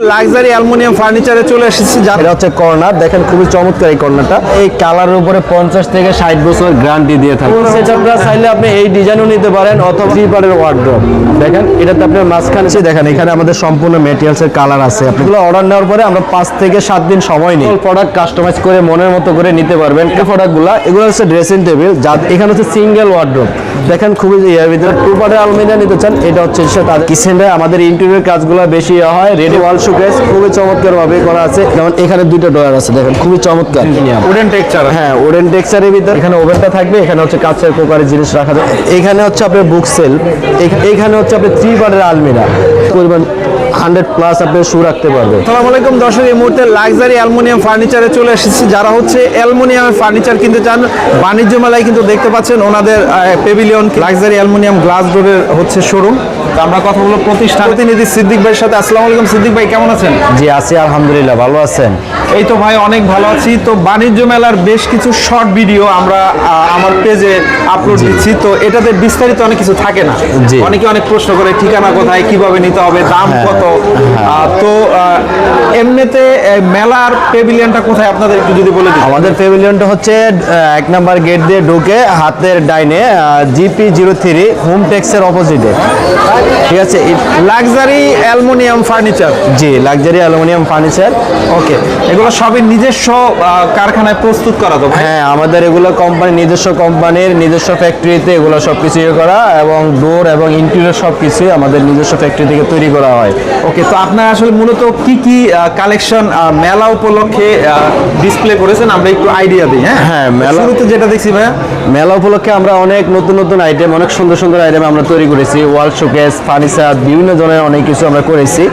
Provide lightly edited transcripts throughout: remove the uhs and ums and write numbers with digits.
Luxury aluminium ফার্নিচারে চলে এসেছি। এটা হচ্ছে কর্নার, দেখেন খুবই চমৎকার এই কর্নারটা। এই কালারের উপরে 50 থেকে 60 বছর গ্যারান্টি দিয়ে থাকে। সেটআপটা চাইলে আপনি এই ডিজাইনও নিতে পারেন অথবা থ্রি পার্টের ওয়ার্ড্রপ। দেখেন এটাতে আপনার মাঝখানে দেখেন এখানে আমাদের সম্পূর্ণ ম্যাটেরিয়ালসের কালার আছে। আপনি এগুলো অর্ডার নেওয়ার পরে আমরা 5 থেকে 7 দিন সময় নিই। প্রোডাক্ট কাস্টমাইজ করে মনের মতো করে নিতে পারবেন। এই প্রোডাক্টগুলো এগুলো হচ্ছে ড্রেসিং টেবিল, যা এখানে হচ্ছে সিঙ্গেল ওয়ার্ড্রপ। দেখেন খুবই এর ভিতরে টু পার্টের আলমিরা নিতে চান, এটা হচ্ছে তাদের কিচেনে আমাদের ইন্টেরিয়র কাজগুলো বেশি হয়। রেডি ওয়াল শোকেস খুবই চমৎকার ভাবে করা আছে। যেমন এখানে দুটো ডয়ার আছে, দেখেন খুবই চমৎকার উডেন টেক্সচার। হ্যাঁ, উডেন টেক্সচারের ভিতরে এখানে ওভেনটা থাকবে। এখানে হচ্ছে কাঁচের কুকারের জিনিস রাখা যায়। এখানে হচ্ছে আপনার বুক সেল, এখানে হচ্ছে আপনার থ্রি পার্টের আলমিরা পরিমাণ 100+ আপনি শু রাখতে পারবেন। আসসালামু আলাইকুম দর্শক, এই মুহূর্তে লাক্সারি অ্যালুমিনিয়াম ফার্নিচারে চলে এসেছি। যারা হচ্ছে অ্যালুমিনিয়ামের ফার্নিচার কিনতে চান, বাণিজ্য মেলায় কিন্তু দেখতে পাচ্ছেন ওনাদের পেভিলিয়ন লাক্সারি অ্যালুমিনিয়াম গ্লাস ডোরের হচ্ছে শোরুম। আমরা কথা বলবো প্রতিষ্ঠান প্রতিনিধি সিদ্দিক ভাইয়ের সাথে। আসসালামু আলাইকুম সিদ্দিক ভাই, কেমন আছেন? জি আছি আলহামদুলিল্লাহ, ভালো আছেন? এই তো ভাই অনেক ভালো আছি। তো বাণিজ্য মেলার বেশ কিছু শর্ট ভিডিও আমরা আমার পেজে আপলোড দিচ্ছি। তো এটাতে বিস্তারিত অনেক কিছু থাকে না। অনেকে অনেক প্রশ্ন করে ঠিকানা কোথায়, কিভাবে নিতে হবে, দাম কত। তো এমনিতে মেলার পেভিলিয়নটা কোথায় আপনাদের একটু যদি বলে দিন। আমাদের পেভিলিয়নটা হচ্ছে 1 নাম্বার গেট দিয়ে ঢুকে হাতের ডাইনে GP03 হোম টেক্সের অপোজিটে। ঠিক আছে, লাক্সারি অ্যালুমিনিয়াম ফার্নিচার। জি, লাক্সারি অ্যালুমিনিয়াম ফার্নিচার। ওকে, এগুলো সবই নিজস্ব কারখানায় প্রস্তুত করা তো? হ্যাঁ, আমাদের এগুলো কোম্পানি নিজস্ব কোম্পানির নিজস্ব ফ্যাক্টরিতে এগুলো সব কিছু করা, এবং ডোর এবং ইন্টেরিয়র সব কিছুই আমাদের নিজস্ব ফ্যাক্টরি থেকে তৈরি করা হয়। ওকে, তো আপনারা আসলে মূলত কি কি কালেকশন মেলা উপলক্ষে ডিসপ্লে করেছেন আমরা একটু আইডিয়া দিই। হ্যাঁ, মেলা শুরুতে যেটা দেখছি ভাইয়া, মেলা উপলক্ষে আমরা অনেক নতুন নতুন আইটেম, অনেক সুন্দর সুন্দর আইটেম আমরা তৈরি করেছি। ওয়াল শোকেস, ফার্নিচার, বিভিন্ন ধরনের অনেক কিছু আমরা করেছি।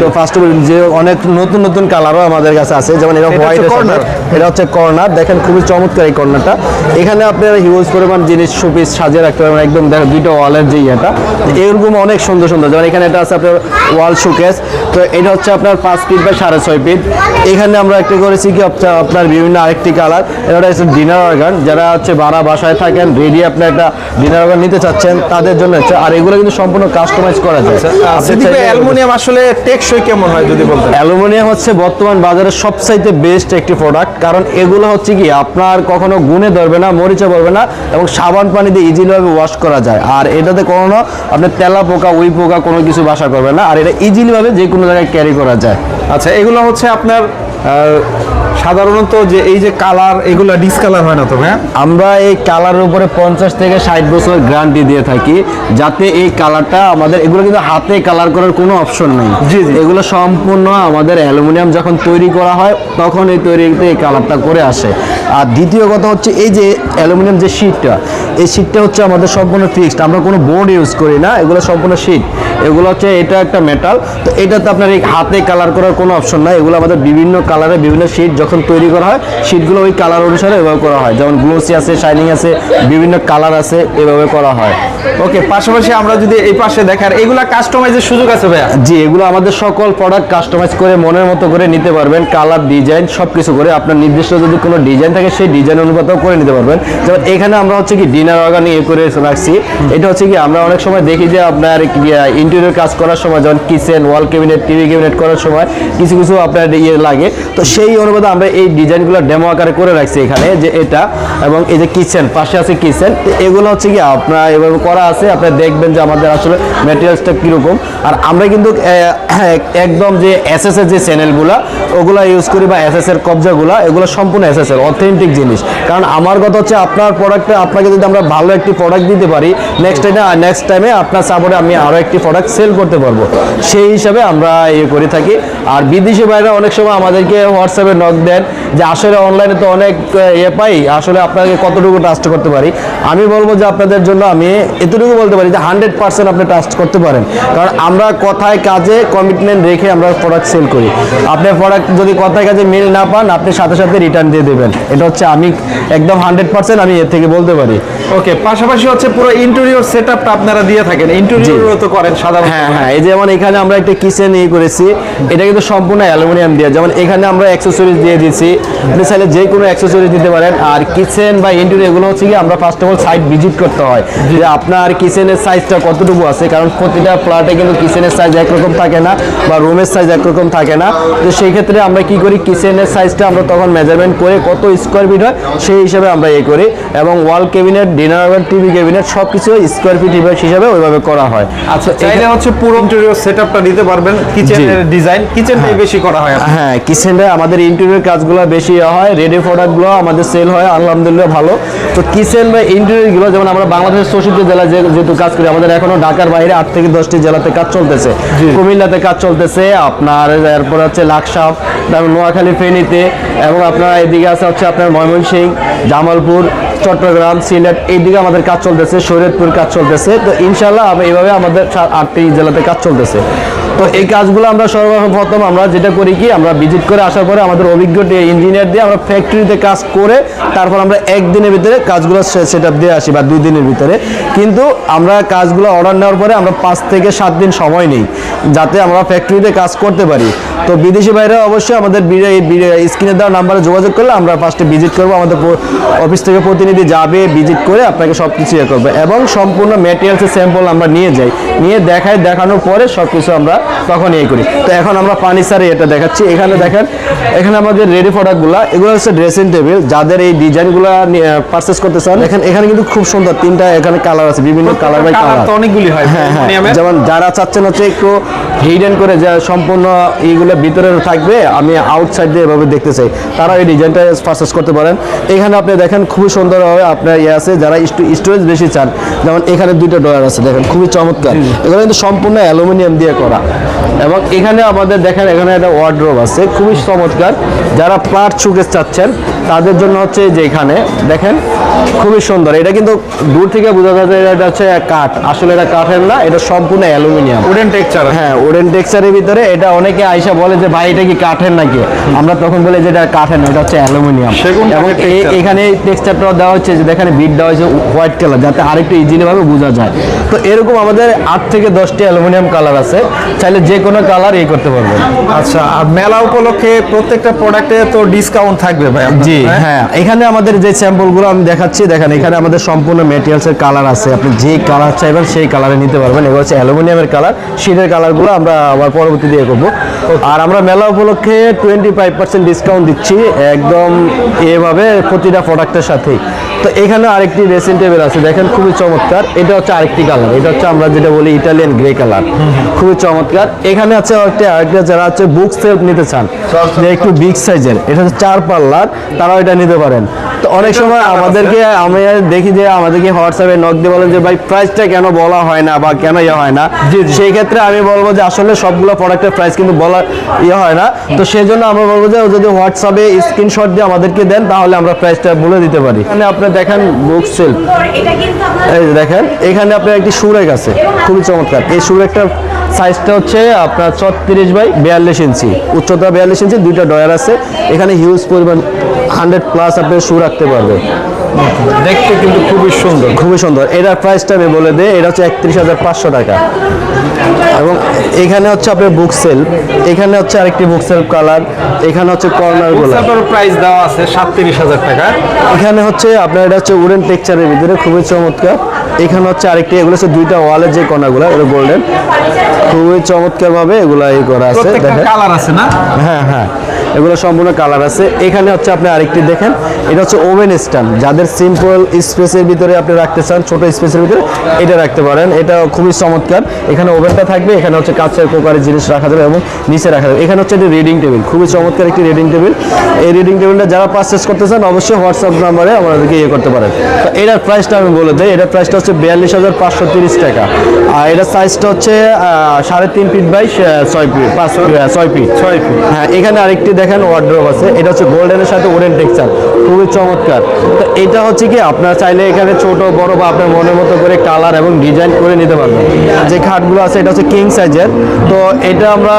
তো ফার্স্ট অফ যে অনেক নতুন নতুন কালারও আমাদের কাছে আছে। যেমন এটা হোয়াইট কর্নার, এটা হচ্ছে কর্নার। দেখেন খুবই চমৎকার এই কর্নারটা। এখানে আপনার হিউজ পরিমাণ জিনিস শোপিস সাজিয়ে রাখতে পারবেন। একদম দেখেন দুইটা ওয়ালের যে ইয়েটা, এরকম অনেক সুন্দর সুন্দর। যেমন এখানে এটা আছে আপনার ওয়াল শোকেস। তো এটা হচ্ছে আপনার 5 ফিট বাই 6.5 ফিট। এখানে আমরা একটা করেছি কি আপনার বিভিন্ন আরেকটি কালার, এটা হচ্ছে ডিনার অর্গান। যারা হচ্ছে ভাড়া বাসায় থাকেন, রেডি আপনি একটা ডিনার অর্গান নিতে চাচ্ছেন তাদের জন্য হচ্ছে। আর এগুলো কিন্তু সম্পূর্ণ কাস্টমাইজ করা যায়। অ্যালুমিনিয়াম আসলে টেকসই কেমন হয় যদি বলতেন? অ্যালুমিনিয়াম হচ্ছে বর্তমান বাজারে সবচাইতে বেস্ট একটি প্রোডাক্ট। কারণ এগুলো হচ্ছে কি আপনার কখনো গুণে ধরবে না, মরিচা পড়বে না, এবং সাবান পানি দিয়ে ইজিলি ভাবে ওয়াশ করা যায়। আর এটাতে কখনো আপনার তেলা পোকা, উই পোকা কোনো কিছু বাসা করবে না। আর এটা ইজিলি ভাবে যে কোনো জায়গায় ক্যারি করা যায়। আচ্ছা, এগুলো হচ্ছে আপনার সাধারণত যে এই যে কালার, এগুলো ডিসকালার হয় না তো? হ্যাঁ, আমরা এই কালারের উপরে 50 থেকে 60 বছর গ্যারান্টি দিয়ে থাকি, যাতে এই কালারটা আমাদের, এগুলো কিন্তু হাতে কালার করার কোনো অপশন নেই। জি জি, এগুলো সম্পূর্ণ আমাদের অ্যালুমিনিয়াম যখন তৈরি করা হয় তখন এই তৈরিতে এই কালারটা করে আসে। আর দ্বিতীয় কথা হচ্ছে এই যে অ্যালুমিনিয়াম যে শীটটা, এই শীটটা হচ্ছে আমাদের সম্পূর্ণ ফিক্সড। আমরা কোনো বোর্ড ইউজ করি না, এগুলো সম্পূর্ণ শীট। এগুলো হচ্ছে এটা একটা মেটাল। তো এটাতে আপনার এই হাতে কালার করার কোনো অপশন নাই। এগুলো আমাদের বিভিন্ন কালারে বিভিন্ন শীট যখন তৈরি করা হয়, শীটগুলো ওই কালার অনুসারে এভাবে করা হয়। যেমন গ্লোসি আছে, শাইনিং আছে, বিভিন্ন কালার আছে, এভাবে করা হয়। ওকে, পাশাপাশি আমরা যদি এই পাশে দেখার, এগুলা কাস্টমাইজের সুযোগ আছে ভাইয়া? জি, এগুলো আমাদের সকল প্রোডাক্ট কাস্টমাইজ করে মনের মতো করে নিতে পারবেন। কালার, ডিজাইন সব কিছু করে আপনার নির্দিষ্ট যদি কোনো ডিজাইন থাকে সেই ডিজাইন অনুপাতেও করে নিতে পারবেন। যেমন এখানে আমরা হচ্ছে কি ডিনার অর্গান ইয়ে করে রাখছি। এটা হচ্ছে কি আমরা অনেক সময় দেখি যে আপনার ইন্টেরিয়র কাজ করার সময়, যেমন কিচেন, ওয়াল ক্যাবিনেট, টিভি ক্যাবিনেট করার সময় কিছু কিছু আপনার ইয়ে লাগে। তো সেই অনুপাতে আমরা এই ডিজাইনগুলো ডেমো আকারে করে রাখছি এখানে, যে এটা এবং এই যে কিচেন, পাশে আছে কিচেন। এগুলো হচ্ছে কি আপনার এভাবে করা আছে। আপনারা দেখবেন যে আমাদের আসলে ম্যাটেরিয়ালসটা কীরকম। আর আমরা কিন্তু একদম যে এসএস এর যে চ্যানেলগুলো ওগুলো ইউজ করি, বা এসএস এর কবজাগুলো, এগুলো সম্পূর্ণ এসএস এর অথেন্টিক জিনিস। কারণ আমার কথা হচ্ছে আপনার প্রোডাক্টে আপনাকে যদি আমরা ভালো একটি প্রোডাক্ট দিতে পারি, নেক্সট টাইমে আপনার সাপোর্টে আমি আরও একটি প্রোডাক্ট সেল করতে পারবো। সেই হিসাবে আমরা ইয়ে করে থাকি। আর বিদেশি বাইরে অনেক সময় আমাদেরকে হোয়াটসঅ্যাপে নক দেন যে আসলে অনলাইনে তো অনেক ইয়ে পাই, আসলে আপনাকে কতটুকু ট্রাস্ট করতে পারি। আমি বলবো যে আপনাদের জন্য আমি এতটুকু বলতে পারি যে 100% আপনি ট্রাস্ট করতে পারেন। কারণ আমরা কথায় কাজে কমিটমেন্ট রেখে আমরা প্রোডাক্ট সেল করি। আপনার প্রোডাক্ট যদি কথায় কাজে মিল না পান, আপনি সাথে সাথে রিটার্ন দিয়ে দেবেন। এটা হচ্ছে আমি একদম 100% আমি এর থেকে বলতে পারি। ওকে, পাশাপাশি হচ্ছে পুরো ইন্টেরিয়র সেটআপটা আপনারা দিয়ে থাকেন, ইন্টেরিয়রও তো করেন সাধারণত। হ্যাঁ হ্যাঁ, এই যেমন এখানে আমরা একটা কিচেন করেছি, এটা কিন্তু সম্পূর্ণ অ্যালুমিনিয়াম দিয়ে। যেমন এখানে আমরা অ্যাক্সেসরিজ দিয়ে দিচ্ছি, আপনি চাইলে যে কোনো অ্যাক্সেসরিজ দিতে পারেন। আর কিচেন বা ইন্টেরিয়র এগুলো হচ্ছে কি আমরা first of all site visit করতে হয় যে আপনার কিচেনের সাইজটা কতটুকু আছে, কারণ প্রতিটা ফ্ল্যাটে কিন্তু কিচেনের সাইজ একরকম থাকে না বা রুমের সাইজ একরকম থাকে না। তো সেই ক্ষেত্রে আমরা কি করি, কিচেনের সাইজটা আমরা তখন মেজারমেন্ট করে কত স্কোয়ার ফিট হয় সেই হিসাবে আমরা করি, এবং ওয়াল cabinet, dinner oven, TV cabinet সব কিছু স্কোয়ার ফিট হিসাবে ওইভাবে করা হয়। আচ্ছা, চাইলে হচ্ছে পুরো ইন্টেরিয়র সেটআপটা দিতে পারবেন। কিচেনের ডিজাইন, কিচেনটাই বেশি করা হয়। হ্যাঁ, কিচেনটা আমাদের ইন্টেরিয়র কাজগুলো বেশি হয়, রেডি প্রোডাক্টগুলো আমাদের সেল হয় আলহামদুলিল্লাহ ভালো। তো কিচেন বা ইন্টেরিয়রগুলো যেমন আমরা বাংলাদেশের 64 জেলায় যেহেতু কাজ করি, আমাদের এখনো ঢাকার বাইরে 8 থেকে 10টি জেলাতে কাজ চলতেছে, কুমিল্লাতে কাজ চলতেছে, আপনার এরপর হচ্ছে লাকসাম, তারপর নোয়াখালী, ফেনীতে, এবং আপনার এদিকে আছে হচ্ছে আপনার ময়মনসিংহ, জামালপুর, চট্টগ্রাম, সিলেট, এইদিকে আমাদের কাজ চলতেছে, শরীয়তপুর কাজ চলতেছে। তো ইনশাল্লাহ এইভাবে আমাদের 8টি জেলাতে কাজ চলতেছে। তো এই কাজগুলো আমরা সর্বপ্রথম আমরা যেটা করি কি, আমরা ভিজিট করে আসার পরে আমাদের অভিজ্ঞ ইঞ্জিনিয়ার দিয়ে আমরা ফ্যাক্টরিতে কাজ করে তারপর আমরা একদিনের ভিতরে কাজগুলো সেট আপ দিয়ে আসি বা 2 দিনের ভিতরে। কিন্তু আমরা কাজগুলো অর্ডার নেওয়ার পরে আমরা 5 থেকে 7 দিন সময় নিই যাতে আমরা ফ্যাক্টরিতে কাজ করতে পারি। তো বিদেশি বাইরে অবশ্যই আমাদের স্ক্রিনে দেওয়া নাম্বারে যোগাযোগ করলে আমরা ফার্স্টে ভিজিট করবো, আমাদের অফিস থেকে প্রতিনিধি যাবে, ভিজিট করে আপনাকে সব কিছু করবে, এবং সম্পূর্ণ ম্যাটেরিয়ালসের স্যাম্পল আমরা নিয়ে যাই, নিয়ে দেখানোর পরে সব কিছু আমরা তখন করি। তো এখন আমরা ফার্নিচারে এটা দেখাচ্ছি। এখানে দেখেন, এখানে আমাদের রেডি প্রোডাক্টগুলো, এগুলো হচ্ছে ড্রেসিং টেবিল। যাদের এই ডিজাইনগুলো পারচেস করতে চান, দেখেন এখানে কিন্তু খুব সুন্দর 3টা এখানে কালার আছে, বিভিন্ন কালার বাই কালার তো অনেকগুলি হয়। হ্যাঁ হ্যাঁ, যেমন যারা চাচ্ছেন হচ্ছে একটু হিডেন করে যে সম্পূর্ণ এইগুলো ভিতরে থাকবে, আমি আউটসাইড দিয়ে এভাবে দেখতে চাই, তারা এই ডিজাইনটা পারচেস করতে পারেন। এখানে আপনি দেখেন খুবই সুন্দরভাবে আপনার আছে, যারা স্টোরেজ বেশি চান, যেমন এখানে 2টা ড্রয়ার আছে, দেখেন খুবই চমৎকার। এগুলো কিন্তু সম্পূর্ণ অ্যালুমিনিয়াম দিয়ে করা। এবং এখানে আমাদের দেখেন এখানে একটা ওয়ার্ডরোব আছে, খুবই চমৎকার। যারা প্লাট শোকেস চাচ্ছেন তাদের জন্য হচ্ছে যে এখানে দেখেন খুবই সুন্দর। এটা কিন্তু দূর থেকে বোঝা যায় যে এটা হচ্ছে কাঠ, আসলে এটা কাঠের না, এটা সম্পূর্ণ অ্যালুমিনিয়াম, উডেন টেক্সচার। হ্যাঁ, উডেন টেক্সচারের ভিতরে। এটা অনেকে আইসা বলে যে ভাই এটা কি কাঠের নাকি, আমরা তখন বলি যে এটা কাঠের না, এটা হচ্ছে অ্যালুমিনিয়াম। এবং এখানে টেক্সচারটা দেওয়া হচ্ছে যে দেখেন বিট দেওয়া হয়েছে হোয়াইট কালার, যাতে আরেকটু ইজিলি ভাবে বোঝা যায়। তো এরকম আমাদের 8 থেকে 10টি অ্যালুমিনিয়াম কালার আছে, চাইলে যে কোনো কালার করতে পারবেন। আচ্ছা, আর মেলা উপলক্ষে প্রত্যেকটা প্রোডাক্টে তো ডিসকাউন্ট থাকবে ভাই? জি হ্যাঁ, এখানে আমাদের যে স্যাম্পলগুলো আমি দেখাচ্ছি, দেখেন এখানে আমাদের সম্পূর্ণ মেটেরিয়ালসের কালার আছে, আপনি যে কালার চাইবেন সেই কালারে নিতে পারবেন। এগুলো হচ্ছে অ্যালুমিনিয়ামের কালার, শীতের কালারগুলো আমরা আবার পরবর্তী দিয়ে করবো। আর আমরা মেলা উপলক্ষে 25% ডিসকাউন্ট দিচ্ছি একদম এভাবে প্রতিটা প্রোডাক্টের সাথেই। তো এখানে আরেকটি ড্রেসিং টেবিল আছে, দেখেন খুবই চমৎকার। এটা হচ্ছে আরেকটি কালার, এটা হচ্ছে আমরা যেটা বলি ইটালিয়ান গ্রে কালার, খুবই চমৎকার। এখানে আছে আরেকটা যারা হচ্ছে বুক সেলফ নিতে চান, যে একটু বিগ সাইজের, এটা হচ্ছে 4 পাল্লার, তারাও এটা নিতে পারেন। তো অনেক সময় আমাদেরকে আমি দেখি যে আমাদেরকে হোয়াটসঅ্যাপে নক দিয়ে বলেন যে ভাই প্রাইসটা কেন বলা হয় না বা কেন হয় না। সেই ক্ষেত্রে আমি বলবো যে আসলে সবগুলো প্রোডাক্টের প্রাইস কিন্তু বলা হয় না। তো সেই জন্য আমরা বলবো যে যদি হোয়াটসঅ্যাপে স্ক্রিনশট দিয়ে আমাদেরকে দেন তাহলে আমরা প্রাইসটা বলে দিতে পারি। এখানে আপনি দেখেন বুক সেলফ, এই দেখেন এখানে আপনার একটি সুরেক আছে, খুবই চমৎকার। এই সুরেকটা সাইজটা হচ্ছে আপনার 34 বাই 42 ইঞ্চি, উচ্চতা 42 ইঞ্চি, 2টা ডয়ার আছে। এখানে হিউজ পরিমাণ 100+ আপনি শু রাখতে পারবেন। দেখতে কিন্তু খুবই সুন্দর, খুবই সুন্দর। এটার প্রাইসটা আমি বলে দিই, এটা হচ্ছে 31,500 টাকা। এবং এখানে হচ্ছে আপনার বুক সেলফ, এখানে হচ্ছে আরেকটি বুক সেলফ কালার, এখানে হচ্ছে কর্নারগুলো প্রাইস দেওয়া আছে 37,000 টাকা। এখানে হচ্ছে আপনার এটা হচ্ছে উডেন টেক্সচারের ভিতরে, খুবই চমৎকার। এখানে হচ্ছে আরেকটি, এগুলো হচ্ছে 2টা ওয়ালের যে কর্নারগুলো, এটা গোল্ডেন, খুবই চমৎকার ভাবে এগুলা করা আছে। দেখেন কালার আছে না? হ্যাঁ হ্যাঁ, এগুলো সম্পূর্ণ কালার আছে। এখানে হচ্ছে আপনি আরেকটি দেখেন, এটা হচ্ছে ওভেন স্ট্যান্ড, যাদের সিম্পল স্পেসের ভিতরে আপনি রাখতে চান, ছোট স্পেসের ভিতরে এটা রাখতে পারেন। এটা খুবই চমৎকার। এখানে ওভেনটা থাকবে, এখানে হচ্ছে কাঁচের কুকারের জিনিস রাখা যাবে এবং নিচে রাখা যাবে। এখানে হচ্ছে একটি রিডিং টেবিল, খুবই চমৎকার একটি রিডিং টেবিল। এই রিডিং টেবিলটা যারা পারচেস করতে চান অবশ্যই হোয়াটসঅ্যাপ নাম্বারে আমাদেরকে করতে পারেন। তো এটার প্রাইসটা আমি বলে দিই, এটার প্রাইসটা হচ্ছে 42,530 টাকা। আর এটার সাইজটা হচ্ছে 3.5 ফিট বাই 6 ফিট। হ্যাঁ, এখানে আরেকটি দেখেন ওয়ার্ডরোব আছে, এটা হচ্ছে গোল্ডেনের সাথে উডেন টেক্সচার, খুবই চমৎকার। তো এটা হচ্ছে কি আপনারা চাইলে এখানে ছোট বড় বা আপনার মনের মতো করে কালার এবং ডিজাইন করে নিতে পারবেন। যে খাটগুলো আছে এটা হচ্ছে কিং সাইজের, তো এটা আমরা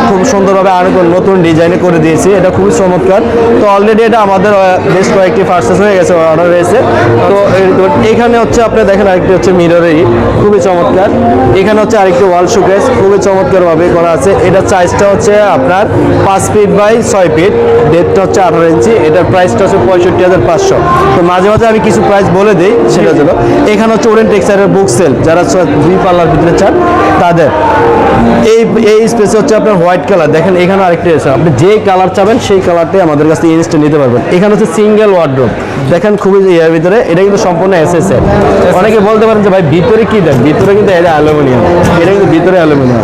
খুব সুন্দরভাবে আরো নতুন ডিজাইনে করে দিয়েছি, এটা খুবই চমৎকার। তো অলরেডি এটা আমাদের বেশ কয়েকটি পার্সেস হয়ে গেছে, অর্ডার হয়েছে। তো এখানে হচ্ছে আপনি দেখেন আরেকটি হচ্ছে মিররেরই খুবই চমৎকার। এখানে হচ্ছে আরেকটি ওয়াল শোকেস খুবই চমৎকারভাবে করা আছে। এটা সাইজটা হচ্ছে আপনার 5 ফিট বাই 6 ফিট, ডেপথটা হচ্ছে 18 ইঞ্চি। এটার প্রাইসটা হচ্ছে 65,500। তো মাঝে মাঝে আমি কিছু প্রাইস বলে দিই সেটার জন্য। এখানে হচ্ছে ওরেন টেক্সচারের বুক সেল, যারা 2 পাল্লার ভিতরে চান তাদের এই স্পেসে হচ্ছে আপনার হোয়াইট কালার। দেখেন এখানে আরেকটি আছে, আপনি যে কালার চাবেন সেই কালারটাই আমাদের কাছে ইনস্ট্যান্ট নিতে পারবেন। এখানে হচ্ছে সিঙ্গেল ওয়ার্ডরোব, দেখেন খুবই এর ভিতরে, এটা কিন্তু সম্পূর্ণ এসএস এর। অনেকে বলতে পারেন যে ভাই ভিতরে কি দেন, ভিতরে কিন্তু এটা অ্যালুমিনিয়াম, এটা কিন্তু ভিতরে অ্যালুমিনিয়াম।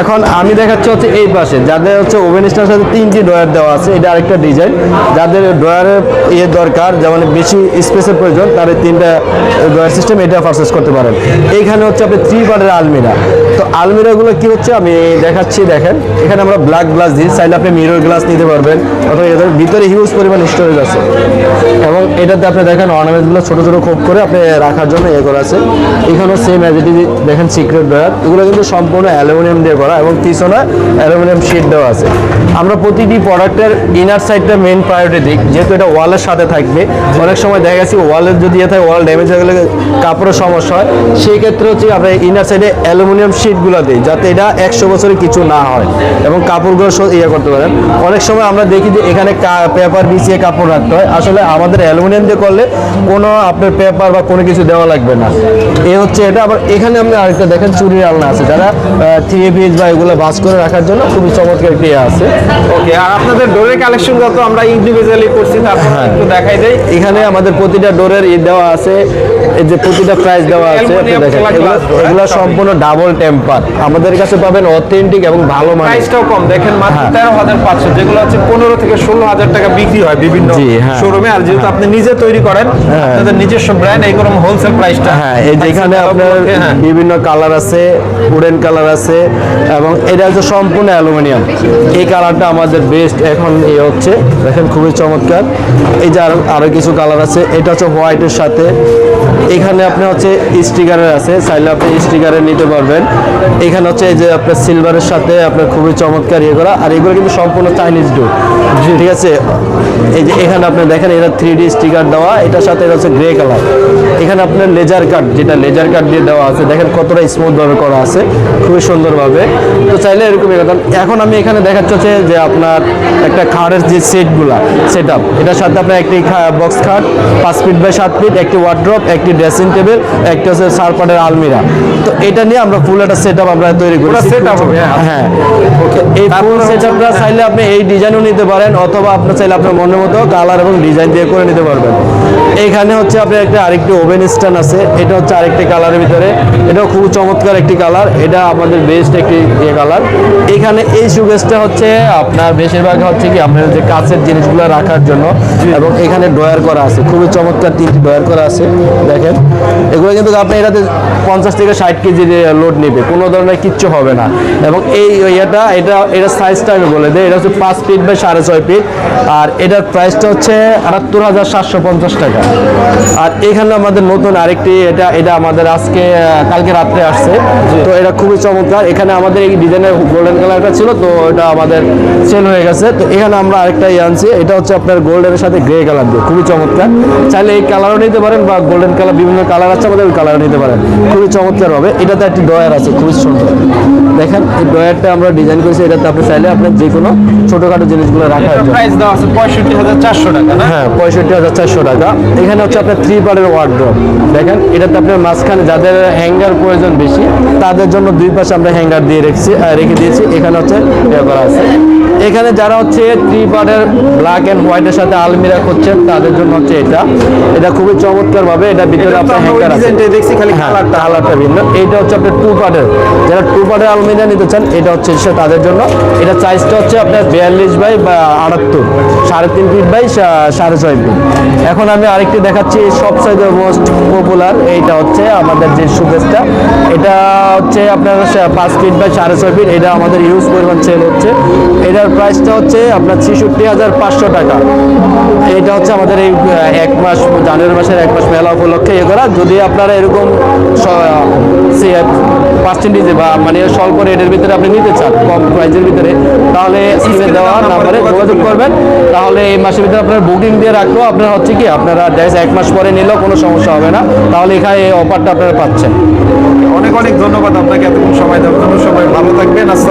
এখন আমি দেখাচ্ছি হচ্ছে এই পাশে যাদের হচ্ছে ওভেন স্ট্যান্ডের সাথে 3টি ড্রয়ার দেওয়া আছে, এটা আরেকটা ডিজাইন। যাদের ড্রয়ারের দরকার, যেমন বেশি স্পেসের প্রয়োজন, তাদের 3টা ড্রয়ার সিস্টেম এটা পারচেস করতে পারেন। এইখানে হচ্ছে আপনি 3 পার্টের আলমিরা। তো আলমিরাগুলো কি হচ্ছে আমি দেখাচ্ছি, দেখেন এখানে আমরা ব্ল্যাক গ্লাস দিই, চাইলে আপনি মিরর গ্লাস নিতে পারবেন, অথবা এদের ভিতরে হিউজ পরিমাণ স্টোরেজ আছে। এবং এটাতে আপনি দেখেন অর্নামেন্টগুলো ছোট ছোট খোপ করে আপনি রাখার জন্য করা আছে। এখানেও সেম অ্যাজ ইট ইজ দেখেন সিক্রেট ড্রয়ার, এগুলো কিন্তু সম্পূর্ণ অ্যালুমিনিয়াম দিয়ে করা এবং পিছনে অ্যালুমিনিয়াম শীট দেওয়া আছে। আমরা প্রতিটি প্রোডাক্টের ইনার সাইডটা মেইন প্রায়োরিটি দিই, যেহেতু এটা ওয়ালের সাথে থাকবে। অনেক সময় দেখা গেছে ওয়ালের যদি থাকে ওয়াল ড্যামেজ হয়ে গেলে কাপড়ের সমস্যা হয়, সেই ক্ষেত্রে হচ্ছে আমরা ইনার সাইডে অ্যালুমিনিয়াম শীটগুলো দিই, যাতে এটা 100 বছরে কিছু না হয় এবং কাপড়গুলো করতে পারেন। অনেক সময় আমরা দেখি যে এখানে পেপার বিছিয়ে কাপড় রাখতে হয়, আসলে আমাদের অ্যালুমিনিয়াম দিয়ে করলে কোনো আপনার পেপার বা কোনো কিছু দেওয়া লাগবে না। এ হচ্ছে এটা। আবার এখানে আপনি আরেকটা দেখেন চুরির আলনা আছে, যারা 3 পিস বা এগুলো ভাঁজ করে রাখার জন্য খুবই চমৎকার একটি আছে। ওকে, আর আপনাদের ডোরের কালেকশন যত আমরা ইন্ডিভিজুয়ালি করছি তারপর একটু দেখাই দেই। এখানে আমাদের প্রতিটা ডোরের দেওয়া আছে, এই যে প্রতিটা প্রাইস দেওয়া আছে, আপনি দেখেন এগুলো সম্পূর্ণ ডাবল টেম্পার। আমাদের কাছে পাবেন অথেন্টিক এবং ভালো মানের। প্রাইসটাও কম, দেখেন মাত্র 13,500, যেগুলো হচ্ছে 15 থেকে 16,000 টাকা বিক্রি হয় বিভিন্ন শোরুমে। আর যেহেতু আপনি নিজে তৈরি করেন, আপনাদের নিজস্ব ব্র্যান্ড, এই রকম হোলসেল প্রাইসটা। হ্যাঁ, এই যেখানে আপনার বিভিন্ন কালার আছে, উডেন কালার আছে, এবং এটা হচ্ছে সম্পূর্ণ অ্যালুমিনিয়াম। এই কালারটা আমাদের বেস্ট এখন হচ্ছে, দেখেন খুবই চমৎকার। এই যে আরো কিছু কালার আছে, এটা হচ্ছে হোয়াইটের সাথে। এখানে আপনি হচ্ছে স্টিকারের আছে, চাইলে আপনি স্টিকারের নিতে পারবেন। এখানে হচ্ছে এই যে আপনার সিলভারের সাথে আপনার খুবই চমৎকার করা, আর এগুলো কিন্তু সম্পূর্ণ চাইনিজ ডোর, ঠিক আছে। এই যে এখানে আপনি দেখেন এটা 3D স্টিকার দেওয়া, এটার সাথে এটা হচ্ছে গ্রে কালার। এখানে আপনার লেজার কাট, যেটা লেজার কাট দিয়ে দেওয়া আছে, দেখেন কতটা স্মুথ ভাবে করা আছে, খুবই সুন্দরভাবে। তো চাইলে এরকমই কথা। এখন আমি এখানে দেখাচ্ছি হচ্ছে যে আপনার একটা খাটের যে সেট আপ, এটার সাথে আপনার একটি বক্স খাট 5 ফিট বাই 7 ফিট, একটি ওয়ার্ড্রপ, একটি ড্রেসিং টেবিল, একটা হচ্ছে 4 পার্টের আলমিরা। তো এটা নিয়ে আমরা ফুল একটা সেট আপ আমরা তৈরি করি। হ্যাঁ, ওকে। এই ফুল সেট আপটা চাইলে আপনি এই ডিজাইনও নিতে পারেন, অথবা আপনি চাইলে আপনার মনের মতো কালার এবং ডিজাইন দিয়ে করে নিতে পারবেন। এইখানে হচ্ছে আপনার একটা আরেকটি ওভেন স্ট্যান্ড আছে, এটা হচ্ছে আরেকটি কালারের ভিতরে, এটাও খুব চমৎকার একটি কালার, এটা আমাদের বেস্ট একটি কালার। এখানে এই সুকেসটা হচ্ছে আপনার বেশিরভাগ হচ্ছে কি আপনার যে কাঁচের জিনিসগুলো রাখার জন্য, এবং এখানে ড্রয়ার করা আছে, খুবই চমৎকার 3টি ড্রয়ার করা আছে। দেখেন এগুলো কিন্তু আপনি এটাতে 50 থেকে 60 কেজি লোড নেবে, কোনো ধরনের কিচ্ছু হবে না। এবং এই এটা সাইজটা আমি বলে দিই, এটা হচ্ছে 5 ফিট বাই 6.5 ফিট, আর এটার প্রাইসটা হচ্ছে 78,750 টাকা। আর এখানে আমাদের নতুন আরেকটি, এটা আমাদের কালকে রাত্রে আসছে, তো এটা খুবই চমৎকার। এখানে আমাদের এই ডিজাইনের গোল্ডেন কালারটা ছিল, তো এটা আমাদের সেল হয়ে গেছে। তো এখানে আমরা আরেকটা আনছি, এটা হচ্ছে আপনার গোল্ডেনের সাথে গ্রে কালার দিয়ে, খুবই চমৎকার। চাইলে এই কালারও নিতে পারেন, বা গোল্ডেন কালার বিভিন্ন কালার আছে আমাদের, ওই কালারও নিতে পারেন, খুবই চমৎকার হবে। এটাতে একটি ড্রয়ার আছে, খুবই সুন্দর। দেখেন এই ড্রয়ারটা আমরা ডিজাইন করেছি, এটাতে আপনি চাইলে আপনার যে কোনো ছোটখাটো জিনিসগুলো রাখার জন্য। প্রাইস দেওয়া আছে 65,400 টাকা না? হ্যাঁ, 65,400 টাকা। এখানে হচ্ছে আপনার 3 পার্টের ওয়ার্ড্রপ, দেখেন এটাতে আপনার মাঝখানে যাদের হ্যাঙ্গার প্রয়োজন বেশি, তাদের জন্য 2 পাশে আমরা হ্যাঙ্গার দিয়ে রেখে দিয়েছি। এখানে হচ্ছে করা আছে। এখানে যারা হচ্ছে 3 পার্টের ব্ল্যাক এন্ড হোয়াইটের সাথে আলমিরা করছেন, তাদের জন্য হচ্ছে এটা খুবই চমৎকার ভাবে, এটা ভিতরে আপনার হ্যাঙ্গার আছে, দেখছি খালি কালারটা ভিন্ন। এইটা হচ্ছে আপনার 2 পার্টের, যারা 2 পার্টের আলমিরা নিতে চান, এটা হচ্ছে তাদের জন্য। এটা সাইজটা হচ্ছে আপনার 42 বাই 78, 3.5 ফিট বাই 6.5 ফিট। এখন আমি আরেকটি দেখাচ্ছি, সবচাইতে মোস্ট পপুলার, এইটা হচ্ছে আমাদের যে সুকেসটা, এটা হচ্ছে আপনার 5 ফিট বাই 6.5 ফিট, এটা আমাদের ইউজ পরিমাণ সেল হচ্ছে। এটার প্রাইসটা হচ্ছে হচ্ছে আপনার ৬৬,৫০০ টাকা। এটা হচ্ছে আমাদের এই এক মাস জানুয়ারি মাসের এক মাস মেলা উপলক্ষে ইয়ে করা। যদি আপনারা এরকম পার্সেন্টেজে বা মানে স্বল্প রেটের ভিতরে আপনি নিতে চান, কম প্রাইজের ভিতরে, তাহলে স্ক্রিনে দেওয়া নাম্বারে যোগাযোগ করবেন। তাহলে এই মাসের ভিতরে আপনার বুকিং দিয়ে রাখলেও আপনার হচ্ছে কি আপনারা দেখা এক মাস পরে নিলেও কোনো সমস্যা হবে না। তাহলে এখানে এই অফারটা আপনারা পাচ্ছেন। অনেক অনেক ধন্যবাদ আপনাকে এতক্ষণ সময় দেওয়ার জন্য। সবাই ভালো থাকবেন। আসসালাম।